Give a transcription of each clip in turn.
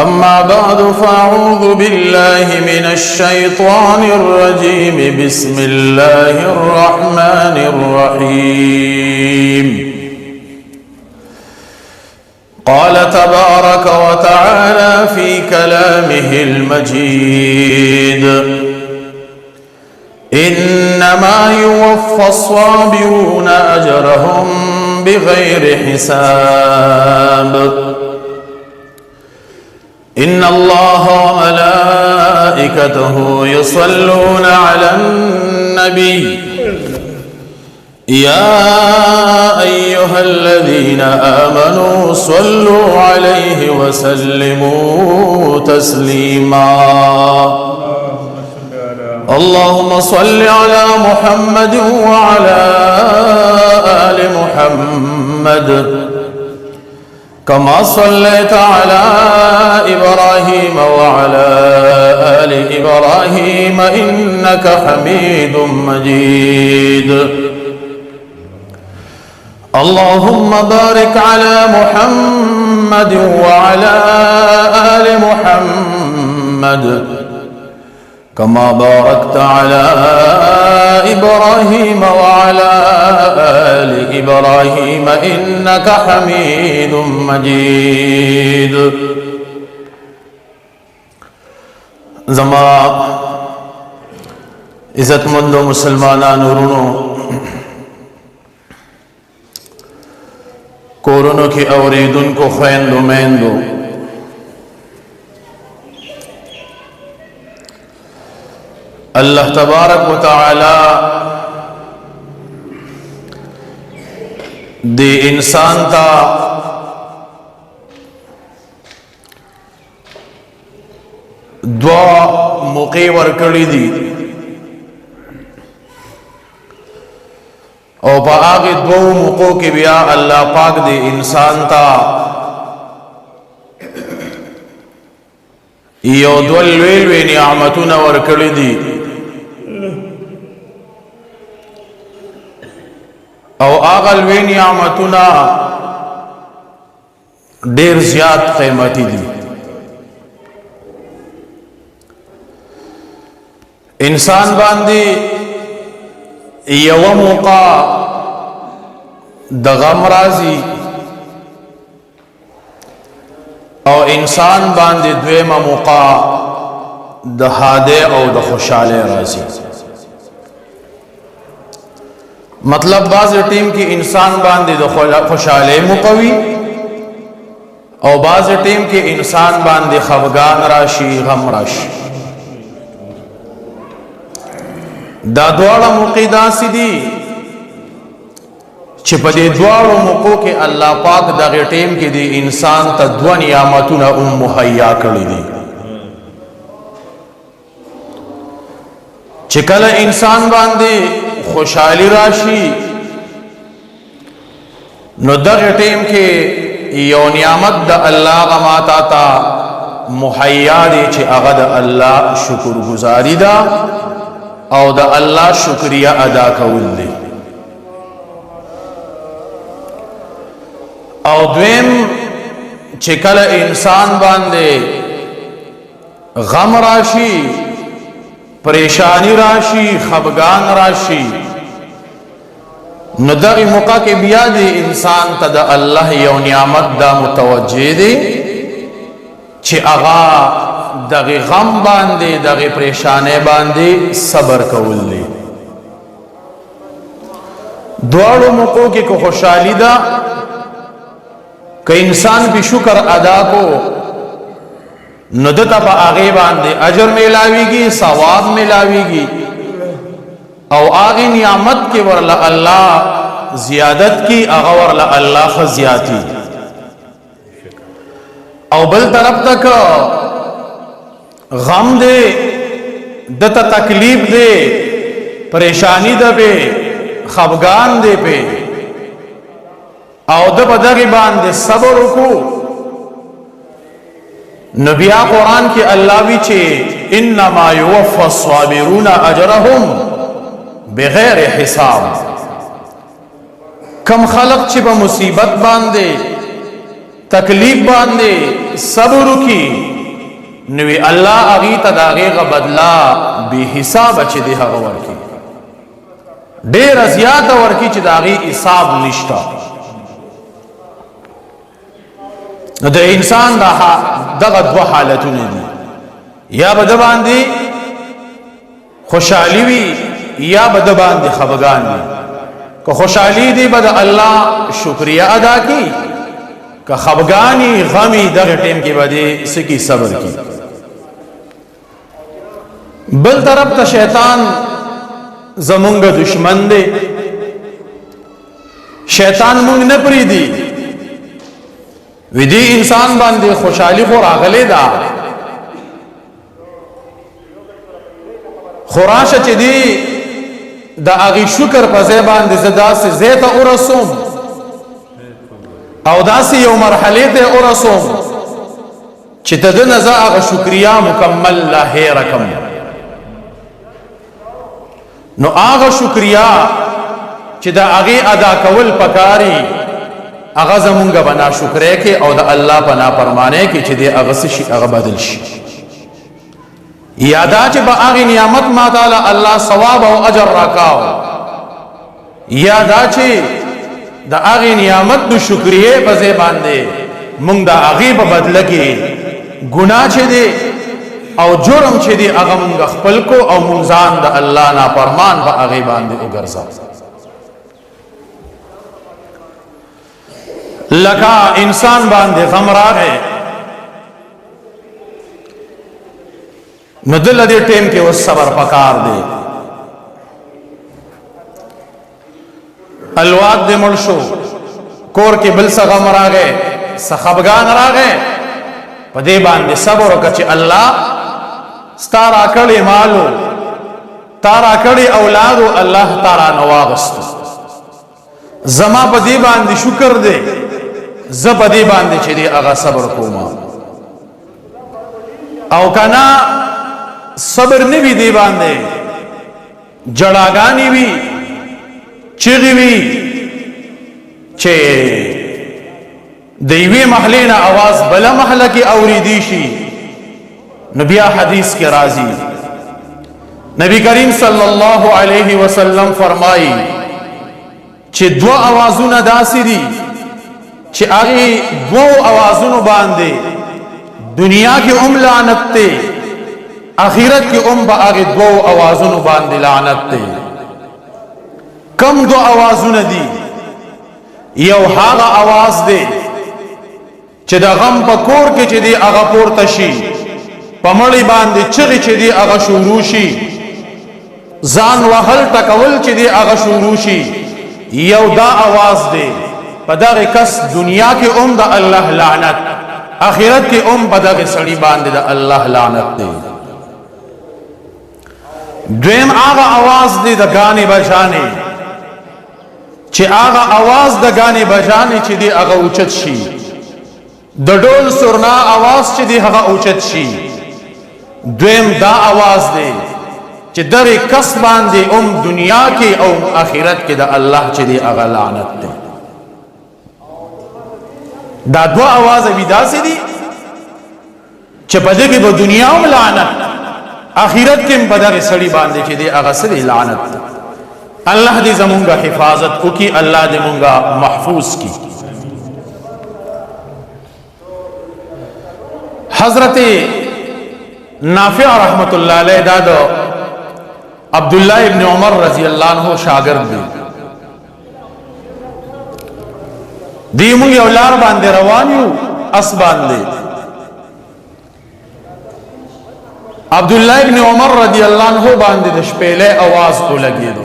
أما بعد فأعوذ بالله من الشيطان الرجيم. بسم الله الرحمن الرحيم. قال تبارك وتعالى في كلامه المجيد: إنما يوفى الصابرون أجرهم بغير حساب. إن الله وملائكته يصلون على النبي يا أيها الذين آمنوا صلوا عليه وسلموا تسليما. اللهم صل على محمد وعلى آل محمد كما صليت على إبراهيم وعلى آل إبراهيم إنك حميد مجيد. اللهم بارك على محمد وعلى آل محمد كما باركت على إبراهيم وعلى آل إبراهيم إنك حميد مجيد. زما عزت مند مسلمانان ورونو کورونو کی اوریدن کو خویندو میندو، اللہ تبارک و تعالی دے انسان تا دعا موقع ورکڑی دی او پا آگے دو موقع کے بیا اللہ پاک دے انسان تا یو دول ویلوی نعمتون ورکڑی دی او آغل وی نعمتنا دیر زیاد قیمتی دی. انسان باندی یو موقع د غم رازی او انسان باندی دویم موقع د حاده او د خوشحاله رازی. مطلب بعض ٹیم کی انسان باندې د خوشاله مقوی او بعض ٹیم کی انسان باندې خفگان راشی غم راشی. دا دواړه موقع داسې دي چې په دې دواړو موقعو کې الله پاک دغه ټیم کې دی انسان ته دوه نعمتونه مهیا کړی دي چې کله انسان باندې خوشحالی راشی نو دغه ټیم کې یو نعمت د الله غماتا تا مهیا دی چې هغه د الله شکر گزاری دا او د الله شکریہ ادا کول دی. او دویم چې کله انسان باندې غم راشی، پریشانی راشی، خفگان راشی، نو دغی موقع کے بیا دی انسان تا دا اللہ یو نعمت دا متوجہ دی چھ اغا دغی غم باندے دغی پریشانے باندے صبر کول دی. دوارو موقع کی کو خوشحالی دا کہ انسان بھی شکر ادا کو ندتا پا آغی باندے اجر ملاوی گی، ثواب ملاوی گی او آغی نعمت کے ورلہ اللہ زیادت کی اغا ورلہ اللہ خزیاتی. او بل طرف تک غم دے دتا تکلیف دے پریشانی دا پہ خفگان دے پہ او دا بدغی باندے صبر کو نبیہ قرآن کی اللہ بھی چھے انما یوفى الصابرون اجرهم بغیر حساب. کم خلق چھے با مصیبت باندے تکلیف باندې صبر وکي نو الله هغه ته د هغه بدلا به حساب چې دی هغه ورکي ډېر زیات ورکي چې د هغه حساب نشته نو د انسان دغه دوه حالتونه دي یا بد باندې خوشحالي وي یا بد باندې خفګان وي که خوشحالي دی بد الله شکریا ادا کی که خفګانی غمی دغه ټیم کې باندې سکی صبر کی بل طرف ته شیطان زمونږ دشمن دی شیطان مونږ نه پریدي ودی انسان باندې خوشحالي خو راغلی دا خوراشه چې دی دا اغي شکر په ځای باندې زدا سي زيت اورسوم او داسې یو مرحله ته اورسوم چې تدنه زه هغه شکریا مکمل لا رقم نو هغه شکریا چې دا هغه ادا کول پکاري هغه زمونږ بنا شکرې کې او د الله بنا پرمانه کې چې دی هغه شي هغه بدل شي یادا چې به هغه نعمت ما تعالی الله ثواب او اجر راکاو یادا چې د هغه نعمت د شکرې په ځای باندې مونږ د هغه په بدله کې ګناه چې دی او جرم چې دی هغه مونږ خپل کو او مونږ ځان د الله نافرمان په هغه باندې وګرځاو لکه انسان باندې غم راغی نو دل دې ټیم کې وس صبر پکار دی الواد دې مړ شو کور کې بل څه غم راغی څه خفګان راغی په دې باندې صبر وکړه چې الله ستاره کړي مالو تارا کړي اولادو الله تعالی نواغستو زما په دې باندې شکر دی ز په دې باندې چې دې هغه صبر کوم او کنا صبر نه وی دی باندې جړاګانی وی چغي وی چې دیوی محلې نه आवाज بل محله کې اوریدي شي نبی حدیث کې راځي نبی کریم صلی الله علیه وسلم فرمایي چې دو आवाजونه داسې دي چې هغه دو आवाजونو باندې دنیا کې لعنت ته آخرت کې به هغه دو आवाजونو باندې لعنت ته کم دو आवाजونه دي یو هغه आवाज دی چې د غم په کور کې چې دی هغه پورته شي پمړی باندې چغې چې دی هغه شروع شي ځان وهل ټکول چې دی هغه شروع شي یو دا आवाज دی په دغه کس دنیا کې د الله لعنت آخرت کې په دغه سړي باندې د الله لعنت دی دویم هغه आवाज دی د غانې بجانې چې هغه आवाज د غانې بجانې چې دی هغه اوچت شي د ډول سرنا आवाज چې دی هغه اوچت شي دویم دا आवाज دی چې درې کس باندې دنیا کې او آخرت کې د الله چې دی هغه لعنت دی دا دو आवाज ودا سي دي چې په دې کې د دنیا هم لعنت آخرت کې په دغه سړي باندې چې دی هغه سړي لعنت الله دې زمونږه حفاظت وکي الله دې مونږه محفوظ کی حضرت نافع رحمت الله علیه دادو عبد الله ابن عمر رضی الله عنه شاگرد دی مونږ یو لار باندې روان یو اس باندې عبد الله ابن عمر رضی الله عنه باندې د شپېلې आवाज ولګېدو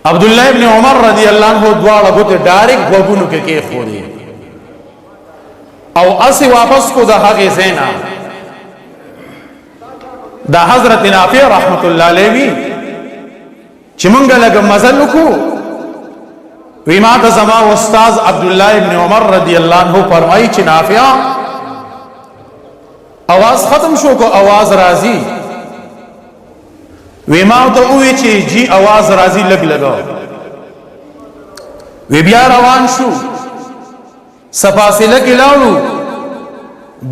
عبد الله ابن عمر رضی الله عنه دواړه غوته ډایرک غوګونو کې خوري او اسی واپس کو د هغه زینا دا حضرت نافع رحمت الله علیه چې مونږ لګ مزل کو وی ما ته زما استاد عبد الله ابن عمر رضی الله عنه فرمایي چې نافع आवाज ختم شو کو आवाज راځي وی ما ته وی چې جی आवाज راځي لګ لګاو وی بیا روان شو سفاصله کې لاړو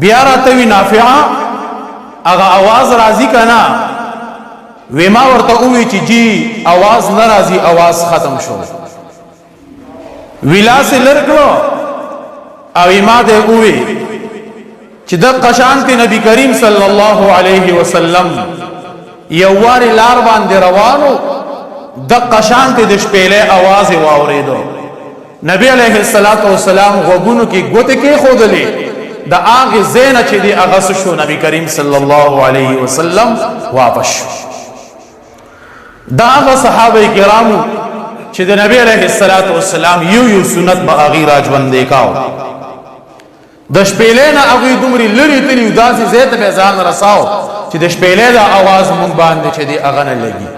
بیا راته وی نافعه هغه आवाज راځي کنه وی ما ورته وی چې جی आवाज ناراضي आवाज ختم شو ویلاس لرکلو او ما ته وی چې د قشانت نبی کریم صلی الله علیه وسلم یو وار لار باندې روانو د قشانت د شپېلې आवाज واوریدو نبی علیہ الصلوۃ والسلام غوګونو کې ګوت کې خودلې د اغه زینه چې دی اغه شو نبی کریم صلی الله علیه وسلم واپس دا هغه صحابه کرامو چې د نبی علیہ الصلوۃ والسلام یو سنت به اغه راځوندې کاو د شپېلې نه اغه دومره لري تلی داسې زیت به ځان رساو چې د شپېلې د आवाज مونږ باندې چې دی اغه نه لګي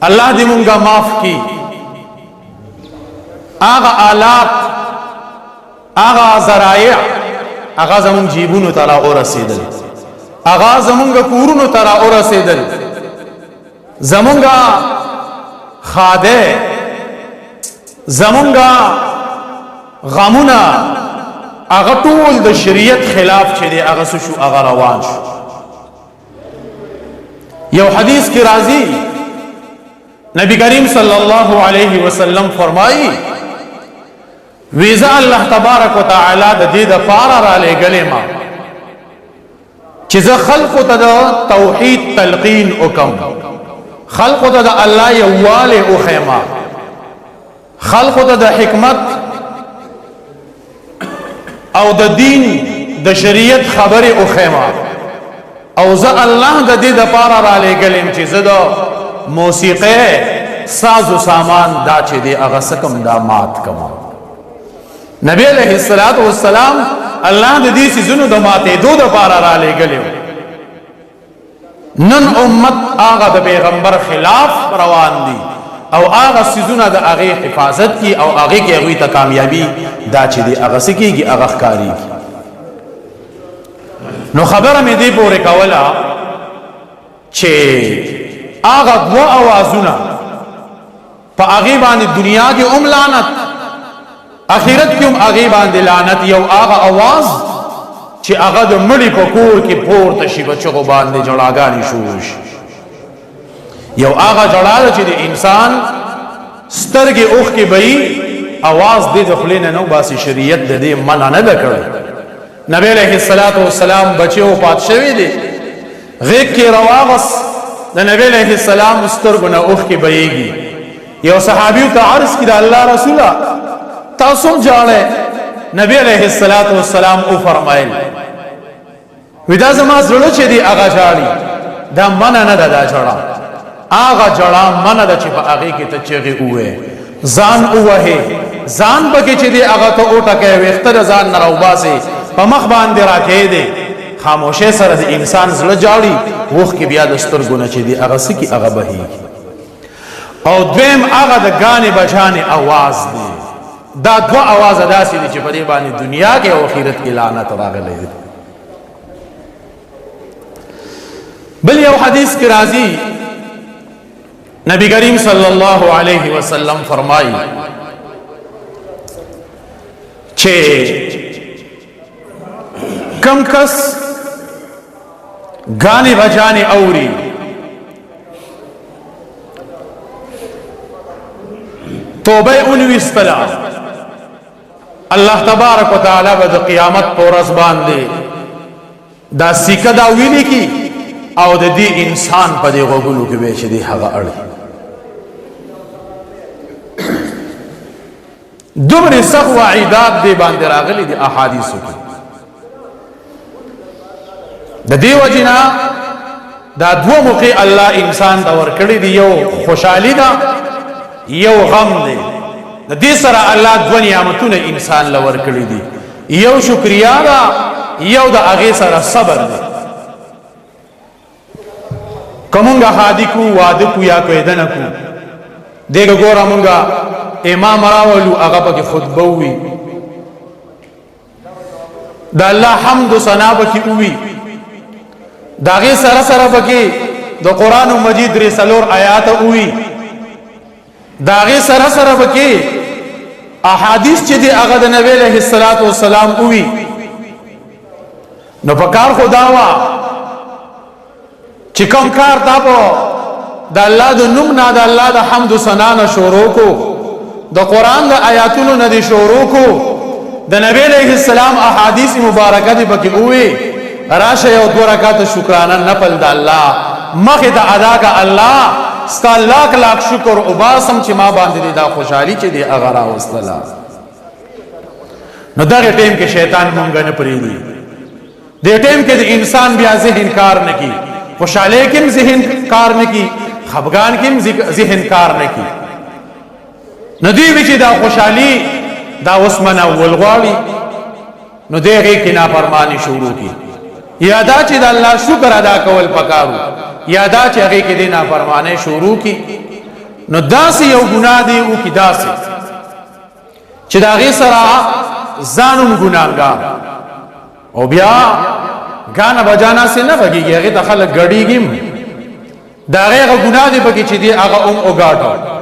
الله دې مونږه معاف کړي آغا آلات آغا ذرائع آغا زمون جیبونو ترا اور رسیدل آغا زمونگا کورونو ترا اور رسیدل زمونگا خاده زمونگا غمونا آغا طول د شریعت خلاف چه دی آغا سشو آغا روان شو یو حدیث کی رازی نبی کریم صلی اللہ علیہ وسلم فرمائی ویزا الله تبارک وتعالى د دې د پاره را لګلې ما چې زه خلق ته د توحید تلقین وکم خلق ته د الله یواله او خیمه خلق ته د حکمت او د دین د شریعت خبره او خیمه او زه الله د دې د پاره را لګلم چې زه د موسیقي ساز او سامان دا چې دی هغه سکم دا مات کما نبی علیہ الصلوۃ والسلام الله د دې سيزونو د ماته دو د پاره را لګلو نن امت هغه د پیغمبر خلاف روان دي او هغه سيزونه د هغه حفاظت کی او هغه کې هغه ته کامیابی دا چې دی هغه سکیږي هغه ښکاری نو خبره مې دی پورې کوله چې هغه دوا اوازونه په هغه باندې دنیا کې لعنت اخرت کې هم هغه باندې لعنت یو هغه आवाज چې هغه د مړي په کور کې پورته شي بچو باندې جړاګانی شوش یو هغه جړاله چې د انسان سترګې اوخ کې بې आवाज دې د خلینو نو باسي شریعت د دې منع نه کړی نبی علیہ الصلوۃ والسلام بچو پات شوی دي غیږ کې رواغس د نبی علیہ السلام سترګو نه اوخ کې بېږي یو صحابي ته عرض کړه الله رسوله تاسو جاړه نبی علیہ الصلوۃ والسلام او فرمایل ودا زما زړه چې دی هغه جاړي دا منع نه دا جړه هغه جړه منع د چې په هغه کې ته چېږي اوه ځان اوه ځان بګه چې دی هغه ته اوټکه وختر ځان نه راوباسي په مخ باندې راکې دی خاموشه سره د انسان زړه جاړي وخت کې بیا د سترګو نه چې دی هغه سکی هغه بهي او دویم هغه د غانې بچانې आवाज دی دا دو आवाज داسې دي چې په دې باندې دنیا کې او آخرت کې لعنت راغلي دي بل یو حدیث کې راځي نبی کریم صلی الله علیه وسلم فرمایي چې کم کس غانې بچانې اوري توبه اونويستلا الله تبارک وتعالى به د قیامت پر ورځ باندې دا سکه دا ویلي کی او د دې انسان په دې غوګلو کې به چې دی هغه اړي دومره سخت وعیدات دی باندې راغلي دي احادیثو کې د دې وجنا دا دوه موقع الله انسان ته ورکړي دی یو خوشحالي ده یو غم دی د دې سره الله دوه نعمتونه انسان لور کړی دي یو شکریا ده یو د هغه سره صبر دی کومه هادي کو واده کو یا کو دنه کو دغه ګوره مونږه امام راولو هغه په خطبه وی د الله حمد و ثنا به وی داغه سره سره به د قران مجید رسالور آیات وی داغه سره سره به احادیث چې دی هغه د نبی علیہ الصلوۃ والسلام اوی نو پکار خدا وا چې کوم کار تاسو د الله د نوم نه د الله د حمد و ثنا نه شروع کو د قران د آیاتونو نه دی شروع کو د نبی علیہ السلام احادیث مبارکه دی پکې اوی راشه یو 2 رکعات شکرانه نفل د الله مخه د ادا کا الله ستا لاک لاک شکر او باسم چې ما باندې دا خوشحالي چې دی هغه راوستله نو دغه ټیم کې شیطان مونږ نه پریږدي دې ټیم کې د انسان بیا ذهن کار نه کوي خوشاله کې ذهن کار نه کوي خفګان کې ذهن کار نه کوي نو دی چې دا خوشحالي دا وسمنه ولغواړي نو دغه کې نافرمانی شروع کی یادا چې د الله شکر ادا کول پکارو یادا چې هغه کې د نافرمانی شروع کی نو داسې یو ګناه دی او کې داسې چې دا غي سره ځانوم ګناګار او بیا غانا بجانا سے نه بګيږي هغه د خلک غړيږي دا هغه ګناه دی پکې چې دی هغه او غاټو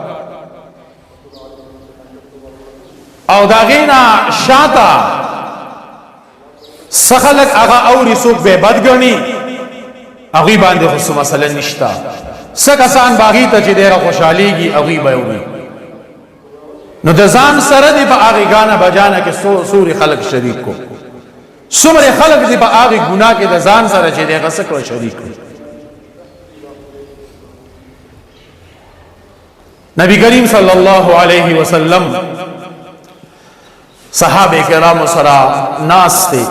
او دا غینا شاتا سخلق اغا اوری سوک بے بدگنی اغی باندے خصو مسئلہ نشتا سکسان باغی تا چی دیر خوشحالی گی اغی بیوی نو دزان سردی پا آغی گانا بجانا کے سوری خلق شریک کو سمر خلق دی پا آغی گناہ کے دزان سر چی دیر سکر شریک کو نبی کریم صلی اللہ علیہ وسلم صحابہ کرام سرا ناس تے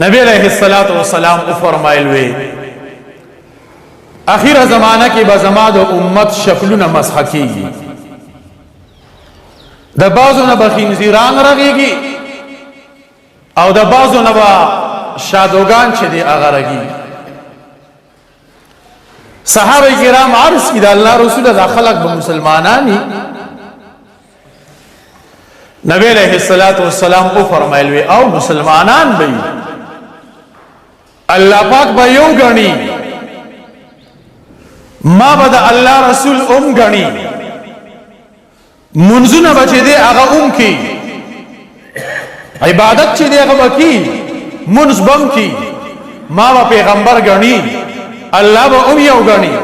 نبی علیہ الصلوۃ والسلام فرمایل وی اخیر زمانہ کې بزماد امت شکلونه مسح کیږي د بازو نه بخنزیران رغیږي او د بازو نه با شادوغان چې دی هغه رغیږي صحابه کرام عرض کړه الله رسول الله خلق به مسلمانانی نبی علیہ الصلوۃ والسلام او فرمایل وی او مسلمانان به الله پاک به یو غنی ما بد الله رسول غنی منځونه بچی دی هغه کی عبادت چې دی هغه کی منځبم کی ما به پیغمبر غنی الله به یو غنی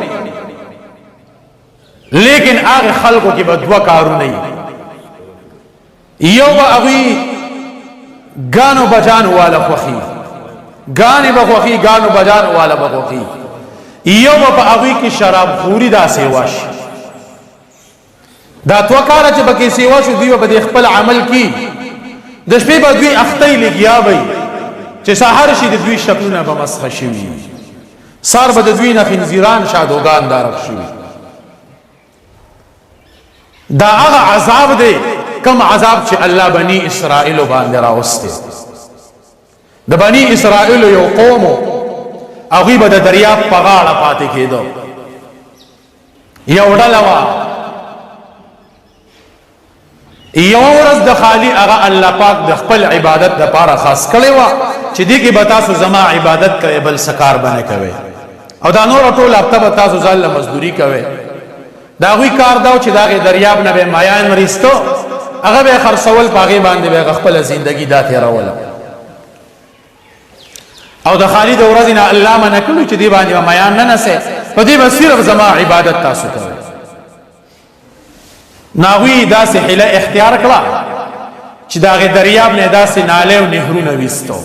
لیکن هغه خلقو کې به دوا کارونه یو با اغوی گانو بجان والا خوخی گانی بخوخی گانو بجان والا بخوخی یو با اغوی کی شراب خوری دا سیواش دا توکارا چه بکی سیواشو دیو با دی اخپل عمل کی دشپی با دوی اختی لگیا بی چه ساہر شی دوی شکلونا با مسخ شوی سار با دوی نخنزیران شادوگان دارک شوی دا اغا عذاب دے کم عذاب چې الله بنی اسرائیل باندې راوسته د بنی اسرائیل یو قوم او غیبه د دریاب په غاړه پاتې کېدو یو ډلوا یو ورځ د خالی هغه الله پاک د خپل عبادت لپاره خاص کړي وا چې دې کې به تاسو زما عبادت کوي بل سکار باندې کوي او دا نور ټول هفته به تاسو ځل مزدوري کوي دا غوي کار دا چې دا دریاب نه به مایان مرستو هغه به خرڅول پاغي باندې به خپل ژوندۍ دا تیرول او د خالد ورځ نه الله منکلو چې دی باندې میان نه نسه په دې بس صرف زما عبادت تاسو کوي ناوی داسې حیله اختیار کړه چې دا غي دریاب نه داسې ناله او نهرونه وستو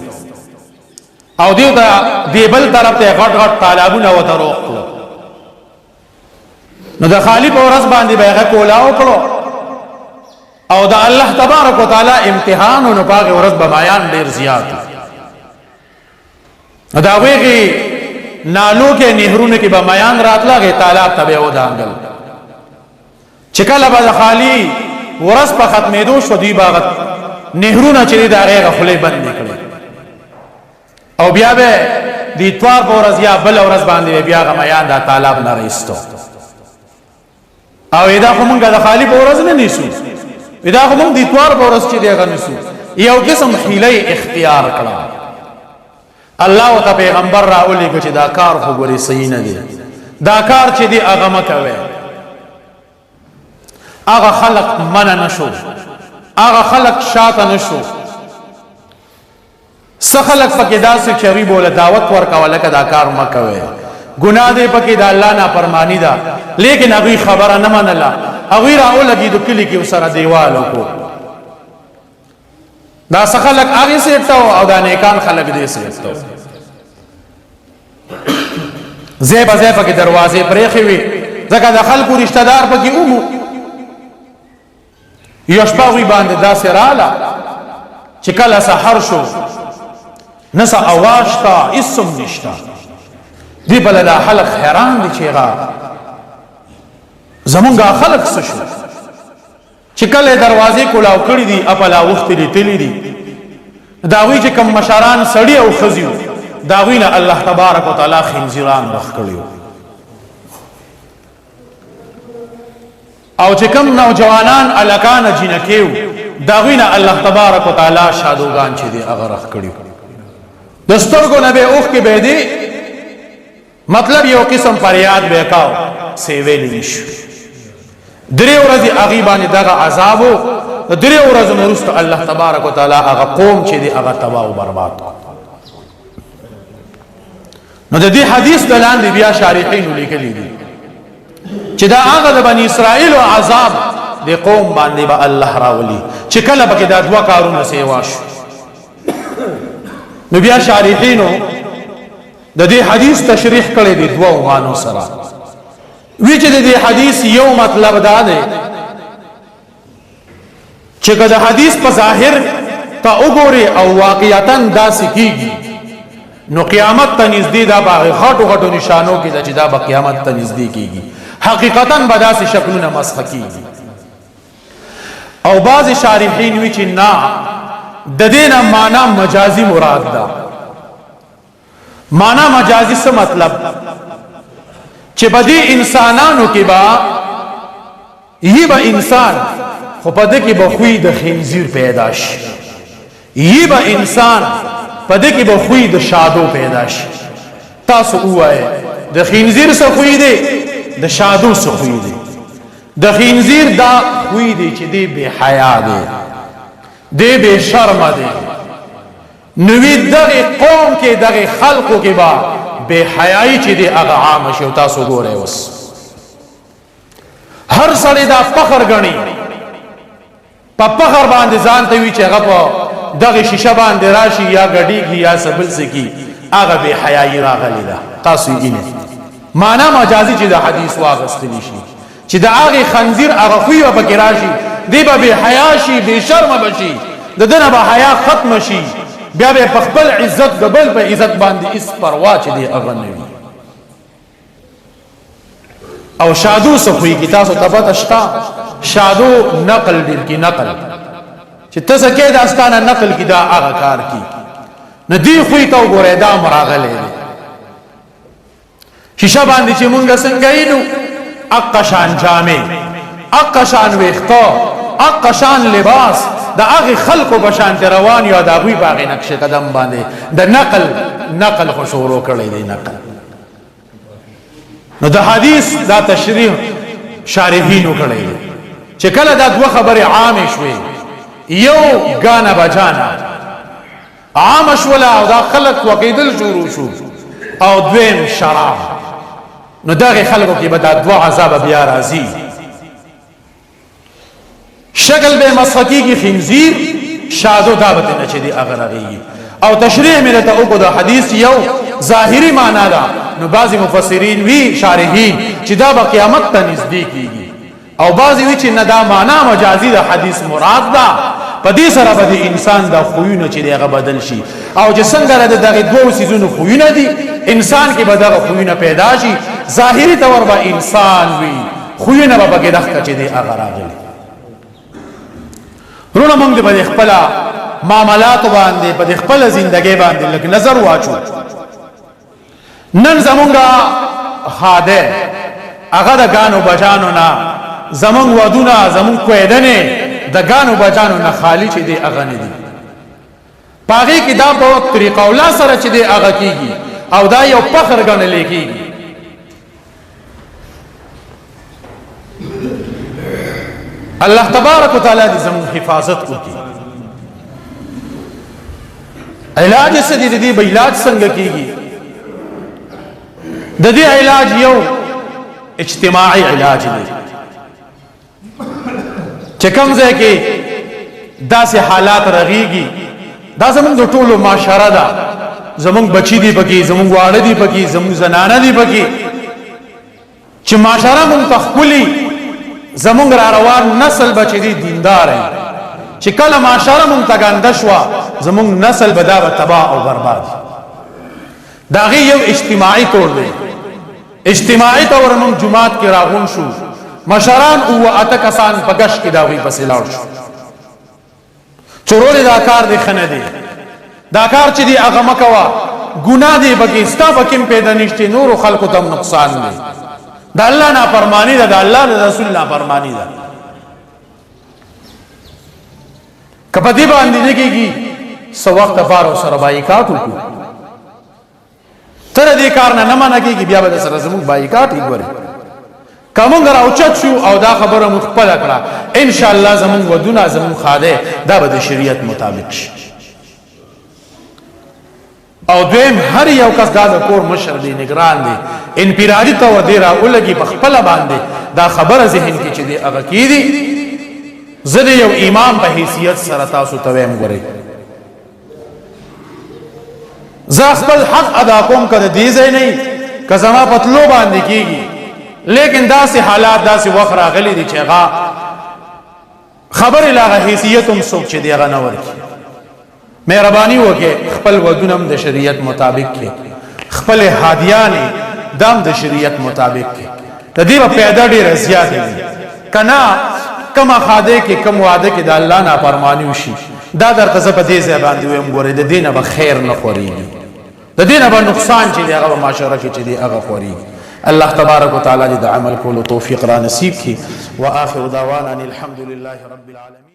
او دیو دا دی بل طرف ته غټ غټ تالابونه وته روغ نو د خالد ورځ باندې به کولا وکړو او دا الله تبارک وتعالى امتحان او نپاغه ورځ بمایان ډیر زیات دا ویږي نالو کې نهرونه کې بمایان راتلاغه طالب تبه ودانګل چکله به خالی ورځ په ختمېدو شو دی باغ نهرونه چې دا غیره خلې بند کړي او بیا به د اتوار په ورځ یا بل ورځ باندې بیا غمیان دا طالب نه رېستو او ادا کومګه د خالی په ورځ نه نیسو ادا کوم د اتوار په ورځ چې دی غنسو یو قسم حیله اختیار کړه الله او پیغمبر راولي چې دا کار خو ګوري صحیح نه دی دا کار چې دی هغه مکوي هغه خلق منع نشو، هغه خلق شاته نشو. څه خلق پکې داسې چې هغوی بوله دعوت ورکوه لکه دا کار مه کوئ، ګناه دی پکې د الله نافرماني ده، لیکن هغوی خبره نه منله، هغوی را ولګېدو کلي کې ورسره دیوال وکړو. دا څه خلق هغې سیټ ته او دا نیکان خلق دې سیټ ته ځای په ځای پکې دروازې پرېښې وي، ځکه د خلکو رشته دار پکې ومو. یو شپه هغوی باندې داسې راله چې کله سحر شو نه څه اواز شته هېڅ هم نشته. دی بله دا خلق حیران دي چې هغه زمونږ خلق څه شو چې کله دروازې کولاو کړي دي اپلا وختې تللی دي. د هغوی چې کوم مشران سړي او ښځې وو د هغوی نه الله تبارک وتعالی خنزیران بخ کړي وو، او چې کوم نوجوانان الکان جنکې وو د هغوی نه الله تبارک وتعالی شادوګان چې دي هغه رخ کړي وو. د سترګو نه به اوښکې بهېدې، مطلب یو قسم فریاد به یې کاو، څه یې ویلی نشو. 3 ورځې هغې باندې دغه عذاب و. د 3 ورځو نه وروسته الله تبارک وتعالی هغه قوم چې دی هغه تباه و برباد کړ. نو د دې حدیث د لاندې بیا شارحینو لیکلي دي چې دا هغه د بني اسرائیلو عذاب د قوم باندې به الله راولي چې کله پکې دا 2 کارونه سیوا شو. نو بیا شارحینو د دې حدیث تشریح کړی دی 2 معنو سره. وی چې د دې حدیث یو مطلب دا دی چې که د حدیث په ظاهر ته وګورې او واقعیتا داسې کېږي نو قیامت ته نږدې دا به غټو غټو نشانو کې ده چې دا به قیامت ته نږدې کېږي، حقیقتا به داسې شکلونه مسخه کېږي. او بعض شارحین وی چې نه د دې نه معنا مجازي مراد ده. معنا مجازي څه مطلب چې بدی انسانانو کې با یی با انسان خو پدې کې به خوی د خنزیر پیدا شي، یی با انسان پدې کې به خوی د شادو پیدا شي. تاسو وایي د خنزیر څه خوی دی، د شادو څه خوی دی. د خنزیر دا خوی دی چې دی بے حیا دی، دی بے شرم دی. نوی دغه قوم کې دغه خلقو کې با بے حیائی چې دی هغه عام شي. تاسو ګورئ اوس هر سړی دا فخر ګڼي، په فخر باندې ځان ته وي چې هغه په دغه شیشه باندې راشي یا ګډیږي یا سبل سکی، هغه بے حیائی راغلی ده. تاسو یې ګینئ معنا مجازي چې د حدیث واغستلی شي چې د هغې خنزیر هغه خوی به پکې راشي، دی به بے حیا شي، بے شرمه به شي، د ده نه به حیا ختمه شي، بیا به په خپل عزت د بل په عزت باندې هېڅ پروا چې دی هغه نه وي. او شادو څه خوی کې تاسو ته پته شته؟ شادو نقل ډېر کې نقل چې ته څه کې دا ستانه نقل کې دا هغه کار کې نه دی خوی ته وګورئ دا مراغلی دی. شیشه باندې چې مونږ څنګه اینو اقا شان جامې، اقا شان ویښته، اقا شان لباس، د هغې خلقو په شانتې روان یو د هغوی په هغې نقش قدم باندې د نقل خو شروع کړی دی. نقل نو د حدیث دا تشریح شارحینو کړی دی چې کله دا 2 خبرې عامې شوې، یو ګانا بجانا عام شوله او دا خلق وقیدل شروع شو، او دویم شراب. نو دغه خلقو کې به دا 2 عذاب بیا راځي. شکل به مسخکی کی خنزیر، شادو دعوت نه چې دی هغه راغی. او تشریح مې ته وکړو د حدیث یو ظاهری معنا ده. نو بعضی مفسرین وی شارحین چې دا به قیامت ته نږدې کیږي، او بعضی وی چې نه دا معنا مجازي د حدیث مراد ده. په دې سره به د انسان د خویونه چې دی هغه بدل شي، او چې څنګه د دغه 2 سیزونو خویونه دي انسان کې به دغه خویونه پیدا شي. ظاهری طور به انسان وي، خویونه به پکې دغه چې دی هغه راغلي. رونه مونږ په خپل معاملات باندې په خپل ژوندۍ باندې لکه نظر واچو. نن زمونږه خاده هغه د ګانو بچانو نه زمونږ ودونه زمونږ کویدنې د ګانو بچانو نه خالی چې دی هغه نه دي. پاغي کې دا په طریقه اوله سره چې دی هغه کیږي او دا یو فخر ګڼل کیږي. الله تبارک وتعالی دې زموږ حفاظت وکړي. علاج څه دی؟ د دې به علاج څنګه کیږي؟ د دې علاج یو اجتماعي علاج دی چې کوم ځای کې داسې حالات رغیږي، دا زموږ د ټولو معاشره ده، زموږ بچی دی پکې، زموږ واړه دی پکې، زموږ زنانه دی پکې، چې معاشره مونږ ته ښکلي، زموږ را روان نسل به چې دی دیندار وي. چې کله معاشره مونږ ته ګنده شوه، زموږ نسل به دا به تباه او برباد. د هغې یو اجتماعي طور دی. اجتماعي طور مونږ جومات کې راغون شو، مشران اووه اته کسان په ګشت کې د هغوی پسې لاړ شو. چورولې دا کار دی ښه نه دی، دا کار چې دی هغه مه کوه، ګناه دی پکې، ستا پکې هم پیدا نشته، نورو خلکو ته هم نقصان دی. د الله نافرمانی ده، د الله د رسول نافرمانی ده. که په دې باندې نه کېږي، څه وخت دپاره ورسره بایکاټ وکړو. ته د دې کار نه نه منع کېږي، بیا به درسره زموږ بایکاټ یې ګورې. که موږ راوچت شو او دا خبره موږ خپله کړه، انشاءالله زموږ ودونه، زموږ خاده دا به د شریعت مطابق شي. او دویم، هر یو کس دا د کور مشر دی، نگران دی، انفرادي طور دی راولګي په خپله باندې دا خبره ذهن کې چې دی هغه کېدي. زه د یو امام په حیثیت سره تاسو ته وایم، ګورئ زه خپل حق ادا کوم، که د دې ځای نه وي، که زما په تلو باندې کېږي، لیکن داسې حالات، داسې وخت راغلی دی چې هغه خبرې له هغه حیثیت هم څوک چې دی هغه نه ورکړي. مهرباني وکړئ خپل ودونه هم د شریعت مطابق کې، خپل هادیانې دام د شریعت مطابق کې. د دې به پیدا ډېره زیاتې وي، که نه کومه خاده کې کوم واده کې د الله نافرماني وشي، دا درته زه په دې ځای باندې وایم، ګورئ د دې نه به خیر نه خورېږي، د دې نه به نقصان چې دی هغه به معاشره کې چې دی هغه خورېږي. الله تبارک وتعالی دې د عمل کولو توفیق را نصیب کړي. وآخر دعوانا الحمد لله رب العالمین.